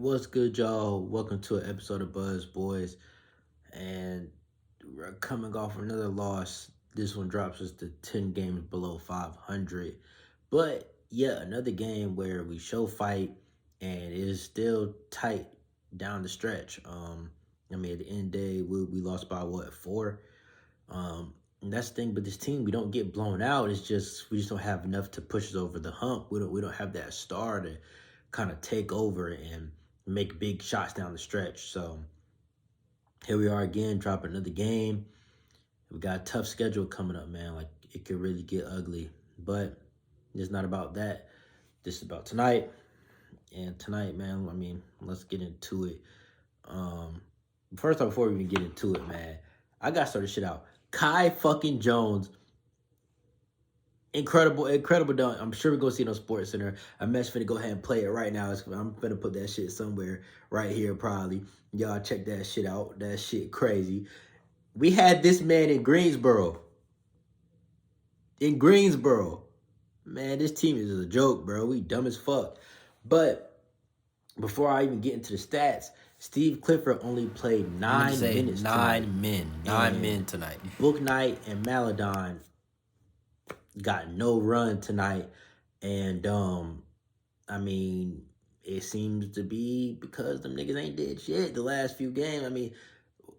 What's good, y'all? Welcome to an episode of Buzz Boys. And we're coming off another loss. This one drops us to 10 games below 500. But yeah, another game where we show fight and it is still tight down the stretch. At the end of the day, we lost by what, 4? And that's the thing, but this team, we don't get blown out. It's just we just don't have enough to push us over the hump. We don't have that star to kind of take over and make big shots down the stretch. So here we are again, dropping another game. We got a tough schedule coming up, man. Like it could really get ugly. But it's not about that. This is about tonight. And tonight, man, let's get into it. First off, before we even get into it, man, I gotta start this shit out. Kai fucking Jones, incredible dunk. I'm sure we're gonna see it on Sports Center. I'm finna go ahead and play it right now. I'm finna put that shit somewhere right here, probably. Y'all check that shit out. That shit crazy. We had this man in Greensboro. Man, this team is a joke, bro. We dumb as fuck. But before I even get into the stats, Steve Clifford only played 9 minutes tonight. 9 men tonight. Book Knight and Maladon got no run tonight. And it seems to be because them niggas ain't did shit the last few games.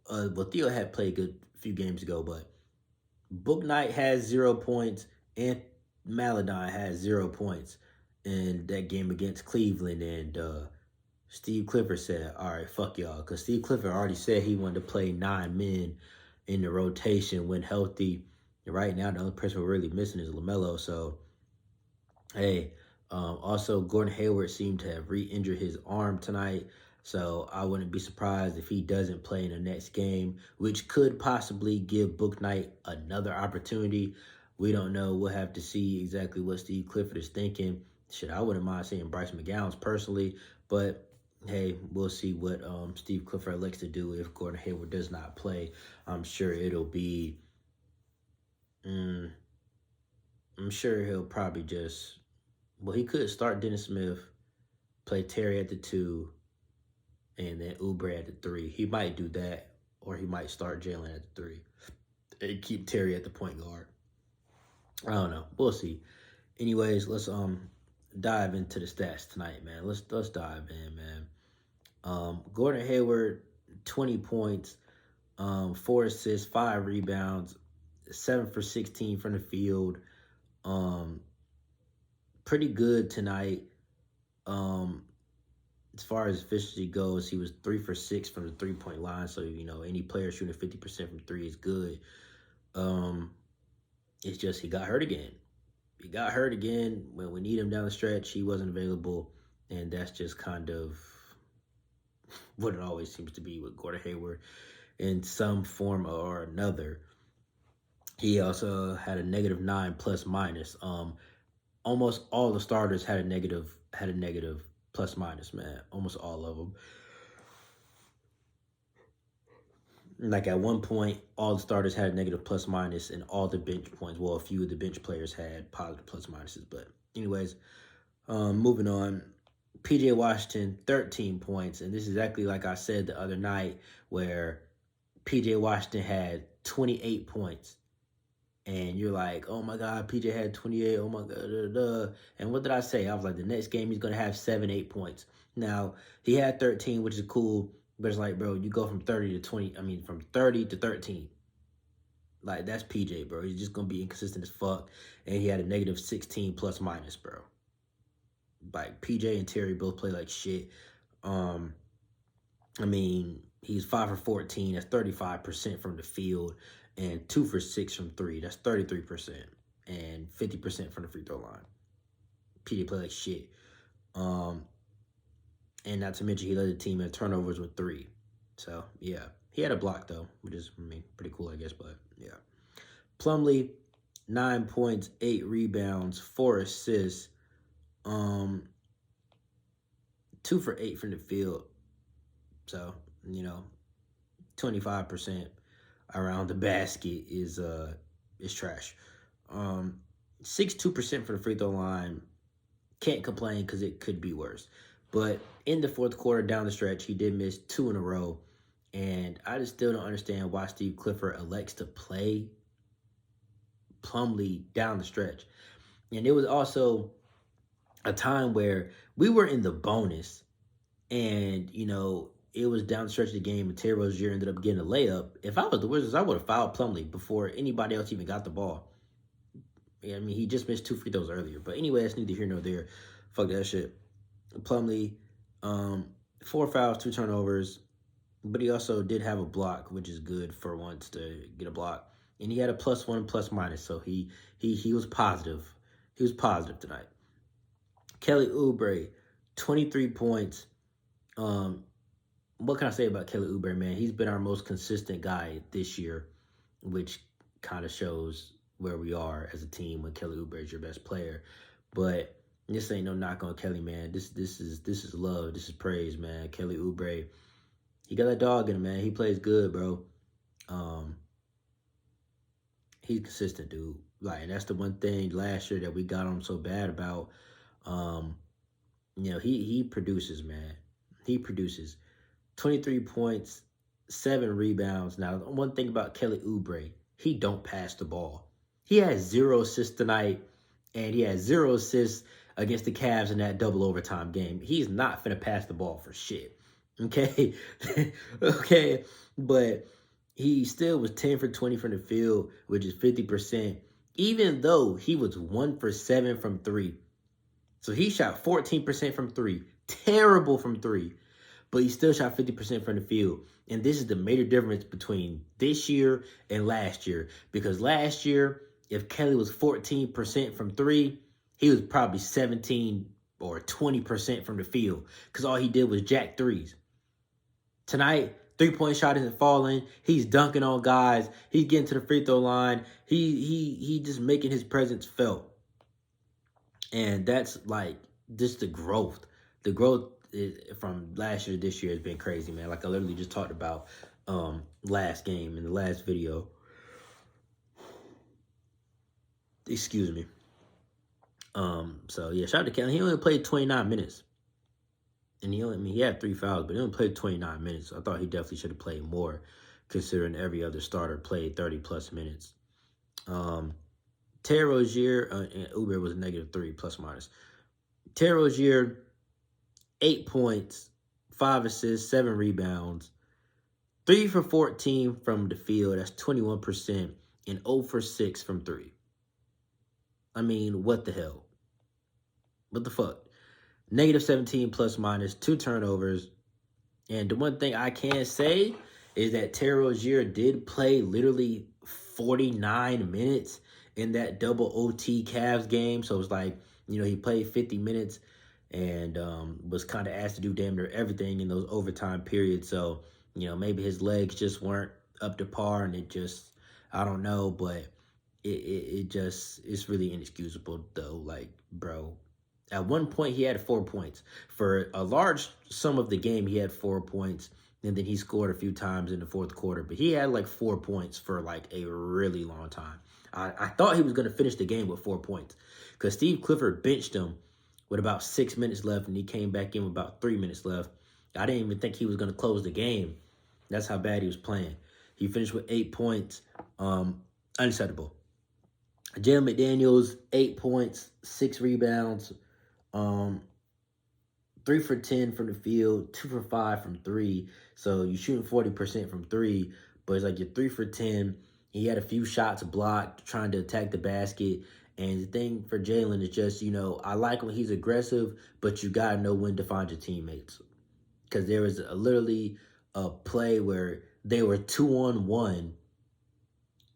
Theo had played a good few games ago, but Book Knight has 0 points and Maladon has 0 points in that game against Cleveland. And Steve Clifford said, all right, fuck y'all. Because Steve Clifford already said he wanted to play 9 men in the rotation when healthy. And right now, the only person we're really missing is LaMelo. So, hey, also Gordon Hayward seemed to have re-injured his arm tonight. So I wouldn't be surprised if he doesn't play in the next game, which could possibly give Book Knight another opportunity. We don't know. We'll have to see exactly what Steve Clifford is thinking. Shit, I wouldn't mind seeing Bryce McGowan's personally, but hey, we'll see what Steve Clifford elects to do if Gordon Hayward does not play. I'm sure it'll be. I'm sure he'll probably just. Well, he could start Dennis Smith, play Terry at the 2, and then Oubre at the 3. He might do that, or he might start Jalen at the 3 and keep Terry at the point guard. I don't know. We'll see. Anyways, let's dive into the stats tonight, man. Let's dive in, man. Gordon Hayward, 20 points, 4 assists, 5 rebounds, 7 for 16 from the field. Pretty good tonight. As far as efficiency goes, he was 3 for 6 from the 3-point line. So, any player shooting 50% from 3 is good. It's just he got hurt again. When we need him down the stretch. He wasn't available. And that's just kind of what it always seems to be with Gordon Hayward in some form or another. He also had a -9 plus minus. Almost all the starters had a negative plus minus, man. Almost all of them. Like at one point, all the starters had a negative plus minus, and all the bench points. Well, a few of the bench players had positive plus minuses. But anyways, moving on. PJ Washington, 13 points, and this is exactly like I said the other night, where PJ Washington had 28 points. And you're like, oh my God, PJ had 28. Oh my God. And what did I say? I was like, the next game he's going to have 7, 8 points. Now, he had 13, which is cool. But it's like, bro, you go from 30 to 20. From 30 to 13. Like, that's PJ, bro. He's just going to be inconsistent as fuck. And he had a -16 plus minus, bro. Like, PJ and Terry both play like shit. He's 5 for 14. That's 35% from the field. And 2 for 6 from 3. That's 33%. And 50% from the free throw line. PJ play like shit. And not to mention, he led the team in turnovers with 3. So, yeah. He had a block, though, which is, pretty cool, I guess. But, yeah. Plumlee, 9 points, 8 rebounds, 4 assists. 2 for 8 from the field. So, 25% around the basket is trash. 62% for the free throw line. Can't complain because it could be worse. But in the fourth quarter, down the stretch, he did miss 2 in a row. And I just still don't understand why Steve Clifford elects to play Plumlee down the stretch. And it was also a time where we were in the bonus, and it was down the stretch of the game, and Terry Rozier ended up getting a layup. If I was the Wizards, I would have fouled Plumlee before anybody else even got the ball. Yeah, I mean, he just missed 2 free throws earlier. But anyway, that's neither here nor there. Fuck that shit. Plumlee, 4 fouls, 2 turnovers, but he also did have a block, which is good for once to get a block. And he had a +1 +minus, so he was positive. He was positive tonight. Kelly Oubre, 23 points. What can I say about Kelly Oubre, man? He's been our most consistent guy this year, which kind of shows where we are as a team when Kelly Oubre is your best player. But this ain't no knock on Kelly, man. This is love. This is praise, man. Kelly Oubre, he got that dog in him, man. He plays good, bro. He's consistent, dude. Like, and that's the one thing last year that we got him so bad about. He produces, man. He produces 23 points, 7 rebounds. Now, one thing about Kelly Oubre, he don't pass the ball. He has 0 assists tonight, and he has 0 assists against the Cavs in that double overtime game. He's not finna pass the ball for shit. Okay? Okay? But he still was 10 for 20 from the field, which is 50%, even though he was 1 for 7 from 3. So he shot 14% from 3. Terrible from 3. But he still shot 50% from the field. And this is the major difference between this year and last year. Because last year, if Kelly was 14% from 3, he was probably 17 or 20% from the field. Because all he did was jack threes. Tonight, 3-point shot isn't falling. He's dunking on guys. He's getting to the free throw line. He just making his presence felt. And that's like just the growth. The growth from last year to this year has been crazy, man. Like I literally just talked about last game in the last video. Excuse me. So yeah, shout out to Kelly. He only played 29 minutes. And he had 3 fouls, but he only played 29 minutes. I thought he definitely should have played more, considering every other starter played 30+ minutes. Terry Rozier and Oubre was a -3 ±. Terry Rozier, 8 points, 5 assists, 7 rebounds, 3 for 14 from the field. That's 21%, and 0 for 6 from 3. I mean, what the hell? What the fuck? -17 ±, 2 turnovers. And the one thing I can say is that Terry Rozier did play literally 49 minutes in that double OT Cavs game. So it's like, he played 50 minutes and was kind of asked to do damn near everything in those overtime periods. So, maybe his legs just weren't up to par, and I don't know, but it's really inexcusable though. Like, bro, at one point he had 4 points. For a large sum of the game, he had 4 points. And then he scored a few times in the fourth quarter. But he had like 4 points for like a really long time. I thought he was going to finish the game with 4 points. Because Steve Clifford benched him with about 6 minutes left. And he came back in with about 3 minutes left. I didn't even think he was going to close the game. That's how bad he was playing. He finished with 8 points. Unacceptable. Jalen McDaniels, 8 points, 6 rebounds. 3 for 10 from the field, 2 for 5 from 3. So you're shooting 40% from 3, but it's like you're 3 for 10. He had a few shots blocked, trying to attack the basket. And the thing for Jalen is just, I like when he's aggressive, but you got to know when to find your teammates. Because there was literally a play where they were 2-on-1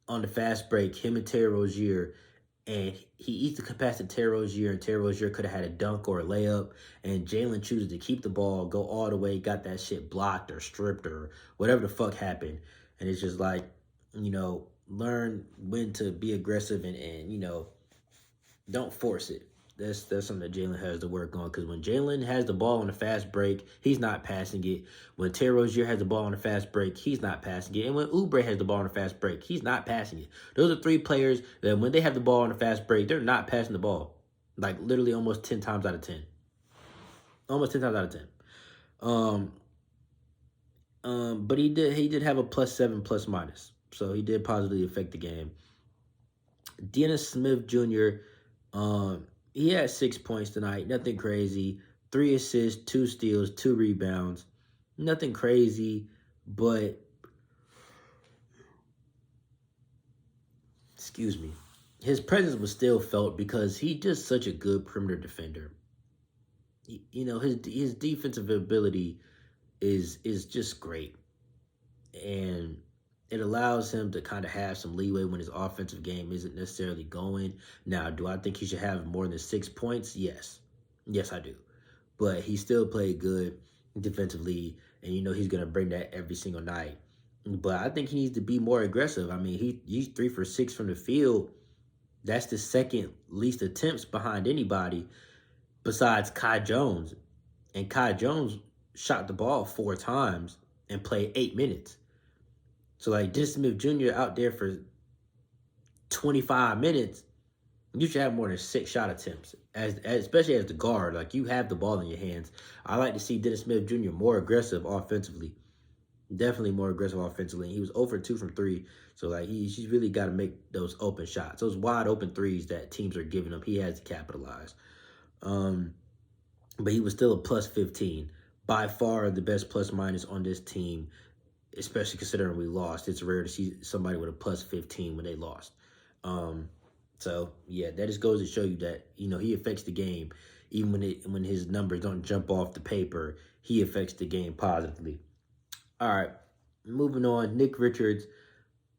on the fast break, him and Terry Rozier, and he eats the capacity of Terry Rozier, and Terry Rozier could have had a dunk or a layup, and Jalen chooses to keep the ball, go all the way, got that shit blocked or stripped or whatever the fuck happened. And it's just like, learn when to be aggressive and don't force it. That's something that Jalen has to work on, because when Jalen has the ball on a fast break, he's not passing it. When Terry Rozier has the ball on a fast break, he's not passing it. And when Oubre has the ball on a fast break, he's not passing it. Those are 3 players that when they have the ball on a fast break, they're not passing the ball. Like literally almost 10 times out of 10. almost 10 times out of 10. Um, but he did have a +7 plus minus, so he did positively affect the game. Dennis Smith Jr. He had 6 points tonight, nothing crazy. 3 assists, 2 steals, 2 rebounds, nothing crazy, but excuse me, his presence was still felt because he's just such a good perimeter defender. His defensive ability is just great, and it allows him to kind of have some leeway when his offensive game isn't necessarily going. Now, do I think he should have more than 6 points? Yes, I do. But he still played good defensively, and he's gonna bring that every single night. But I think he needs to be more aggressive. I mean, he's 3 for 6 from the field. That's the second least attempts behind anybody besides Kai Jones. And Kai Jones shot the ball 4 times and played 8 minutes. So like Dennis Smith Jr. out there for 25 minutes, you should have more than 6 shot attempts. Especially as the guard, like you have the ball in your hands. I like to see Dennis Smith Jr. more aggressive offensively. Definitely more aggressive offensively. He was 0 for 2 from 3. So like he's really got to make those open shots. Those wide open threes that teams are giving him, he has to capitalize. But he was still a +15. By far the best plus minus on this team, especially considering we lost. It's rare to see somebody with a +15 when they lost. So yeah, that just goes to show you that he affects the game, even when his numbers don't jump off the paper. He affects the game positively. All right, moving on. Nick Richards,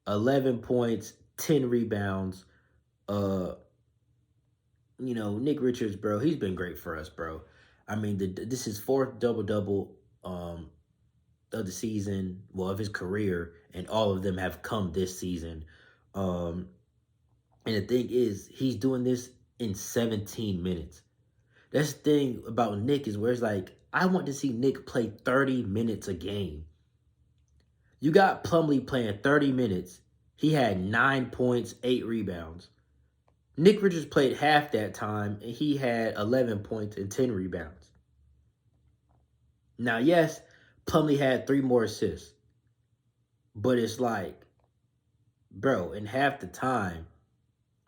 11 points, 10 rebounds. Nick Richards, bro, he's been great for us, bro. I mean, this is fourth double double of the season, well, of his career, and all of them have come this season. Um, and the thing is, he's doing this in 17 minutes. That's the thing about Nick is where it's like, I want to see Nick play 30 minutes a game. You got Plumlee playing 30 minutes. He had 9 points, 8 rebounds. Nick Richards played half that time, and he had 11 points and 10 rebounds. Now, yes, Plumlee had 3 more assists. But it's like, bro, in half the time,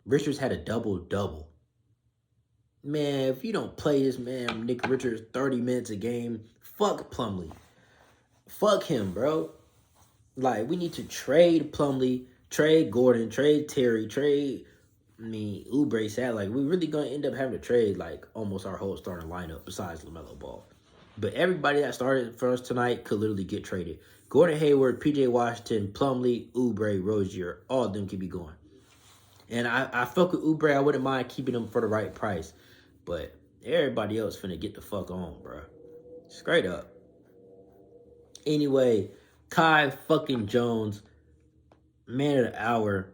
Richards had a double-double. Man, if you don't play this man, Nick Richards, 30 minutes a game, fuck Plumlee. Fuck him, bro. Like, we need to trade Plumlee, trade Gordon, trade Terry, trade, Oubre said, like, we're really going to end up having to trade, like, almost our whole starting lineup besides LaMelo Ball. But everybody that started for us tonight could literally get traded. Gordon Hayward, P.J. Washington, Plumlee, Oubre, Rozier, all of them could be going. And I fuck with Oubre. I wouldn't mind keeping him for the right price. But everybody else finna get the fuck on, bro. Straight up. Anyway, Kai fucking Jones, man of the hour,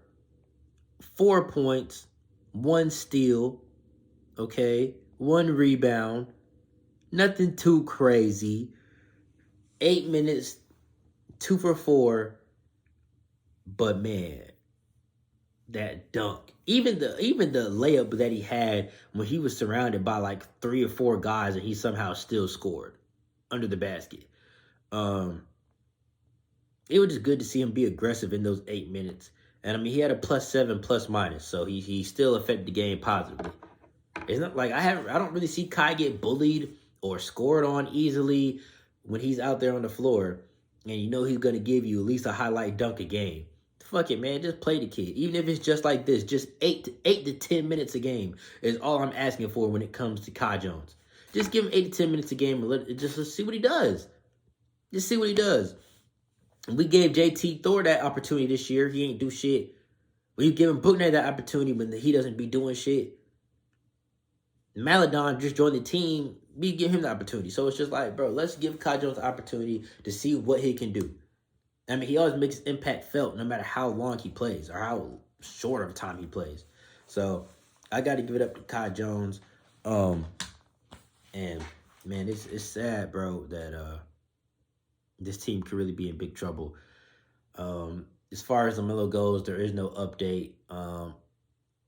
4 points, 1 steal, okay, 1 rebound, nothing too crazy. 8 minutes, 2 for 4, but man, that dunk. Even the layup that he had when he was surrounded by like 3 or 4 guys and he somehow still scored under the basket. It was just good to see him be aggressive in those 8 minutes. And I mean, he had a +7 plus minus, so he still affected the game positively. It's not like I don't really see Kai get bullied or scored on easily when he's out there on the floor, and he's gonna give you at least a highlight dunk a game. Fuck it, man. Just play the kid, even if it's just like this. Just 8 to 10 minutes a game is all I'm asking for when it comes to Kai Jones. Just give him 8 to 10 minutes a game and let's see what he does. Just see what he does. We gave JT Thor that opportunity this year. He ain't do shit. We give him Booknight that opportunity when he doesn't be doing shit. Maladon just joined the team. We give him the opportunity. So it's just like, bro, let's give Kai Jones the opportunity to see what he can do. I mean, he always makes his impact felt no matter how long he plays or how short of a time he plays. So I got to give it up to Kai Jones. And man, it's sad, bro, that this team could really be in big trouble. As far as LaMelo goes, there is no update. I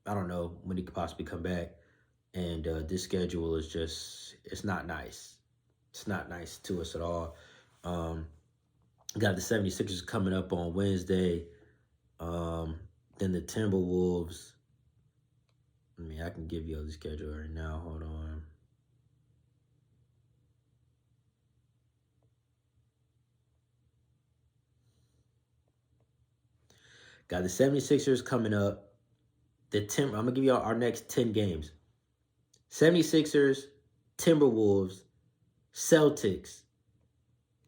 don't know when he could possibly come back. And this schedule is it's not nice. It's not nice to us at all. Um, got the 76ers coming up on Wednesday. Um, then the Timberwolves. I mean, I can give you the schedule right now. Hold on. Got the 76ers coming up. I'm going to give you our next 10 games. 76ers, Timberwolves, Celtics.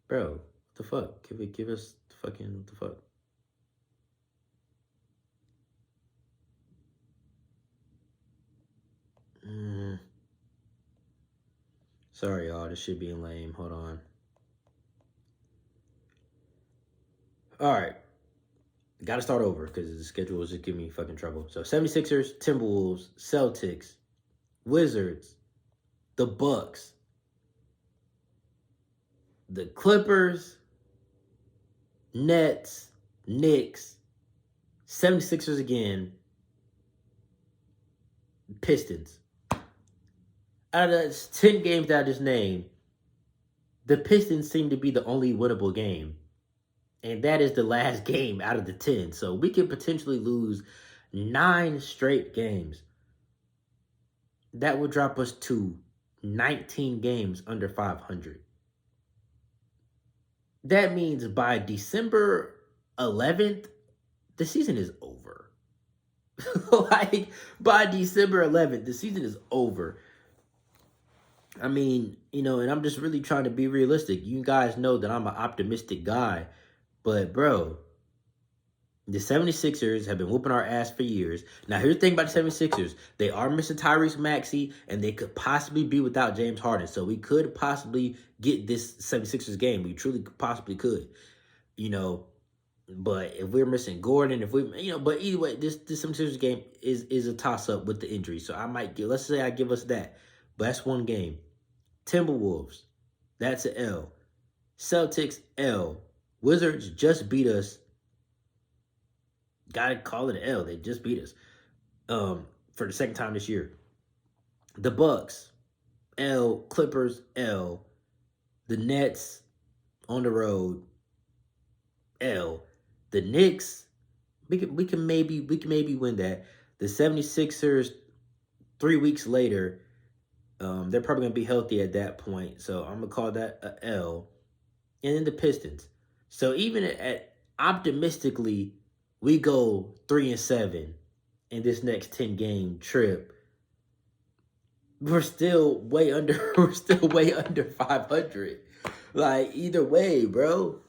Bro, what the fuck? Give us the fucking, what the fuck? Sorry, y'all. This shit being lame. Hold on. All right. Got to start over because the schedule was just giving me fucking trouble. So 76ers, Timberwolves, Celtics, Wizards, the Bucks, the Clippers, Nets, Knicks, 76ers again, Pistons. Out of the 10 games that I just named, the Pistons seem to be the only winnable game. And that is the last game out of the 10. So we could potentially lose 9 straight games. That would drop us to 19 games under 500. That means by December 11th, the season is over. Like, by December 11th, the season is over. I mean, and I'm just really trying to be realistic. You guys know that I'm an optimistic guy. But, bro, the 76ers have been whooping our ass for years. Now, here's the thing about the 76ers. They are missing Tyrese Maxey, and they could possibly be without James Harden. So we could possibly get this 76ers game. We truly possibly could. But if we're missing Gordon, but either way, this 76ers game is a toss-up with the injury. So I might let's say I give us that. But that's one game. Timberwolves, that's an L. Celtics, L. Wizards just beat us. Gotta call it an L. They just beat us for the second time this year. The Bucks, L. Clippers, L. The Nets on the road, L. The Knicks, we can maybe win that. The 76ers, 3 weeks later, they're probably gonna be healthy at that point. So I'm gonna call that a L. And then the Pistons. So even at optimistically, we go 3-7 in this next 10 game trip. We're still way under. We're still way under 500. Like, either way, bro,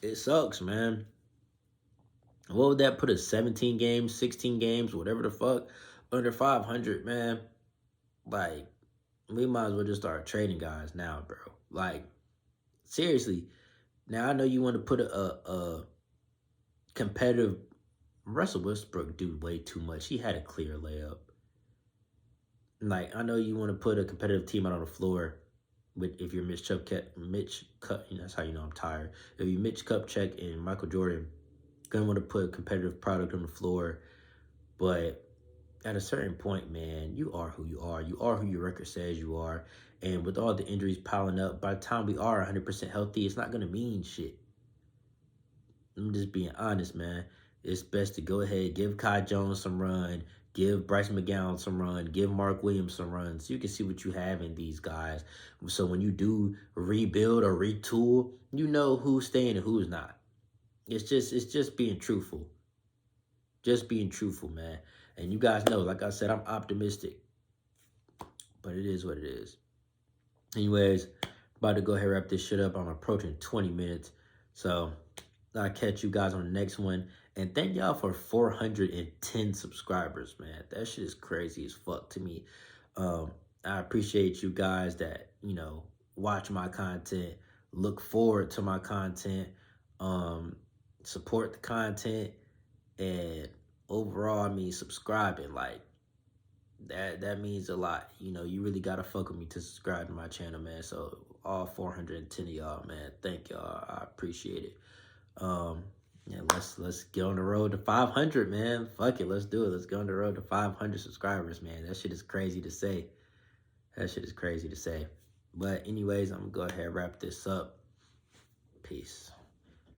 it sucks, man. What would that put us? 17 games, 16 games, whatever the fuck, under 500, man. Like, we might as well just start trading guys now, bro. Like, seriously. Now, I know you want to put a competitive. Russell Westbrook do way too much. He had a clear layup. Like, I know you want to put a competitive team out on the floor. With if you're Mitch Cup, that's how you know I'm tired. If you Mitch Kupchak and Michael Jordan, gonna want to put a competitive product on the floor. But at a certain point, man, you are who you are. You are who your record says you are. And with all the injuries piling up, by the time we are 100% healthy, it's not going to mean shit. I'm just being honest, man. It's best to go ahead, give Kai Jones some run, give Bryce McGowan some run, give Mark Williams some run, so you can see what you have in these guys. So when you do rebuild or retool, you know who's staying and who's not. It's just being truthful. Just being truthful, man. And you guys know, like I said, I'm optimistic. But it is what it is. Anyways, about to go ahead and wrap this shit up. I'm approaching 20 minutes. So I'll catch you guys on the next one. And thank y'all for 410 subscribers, man. That shit is crazy as fuck to me. I appreciate you guys that, watch my content, look forward to my content, support the content, and overall, I mean, subscribing, like, that means a lot. You really gotta fuck with me to subscribe to my channel, man. So all 410 of y'all, man, thank y'all. I appreciate it. Yeah, let's get on the road to 500, man. Fuck it, let's do it. Let's go on the road to 500 subscribers, man. That shit is crazy to say. That shit is crazy to say. But anyways, I'm gonna go ahead and wrap this up. Peace.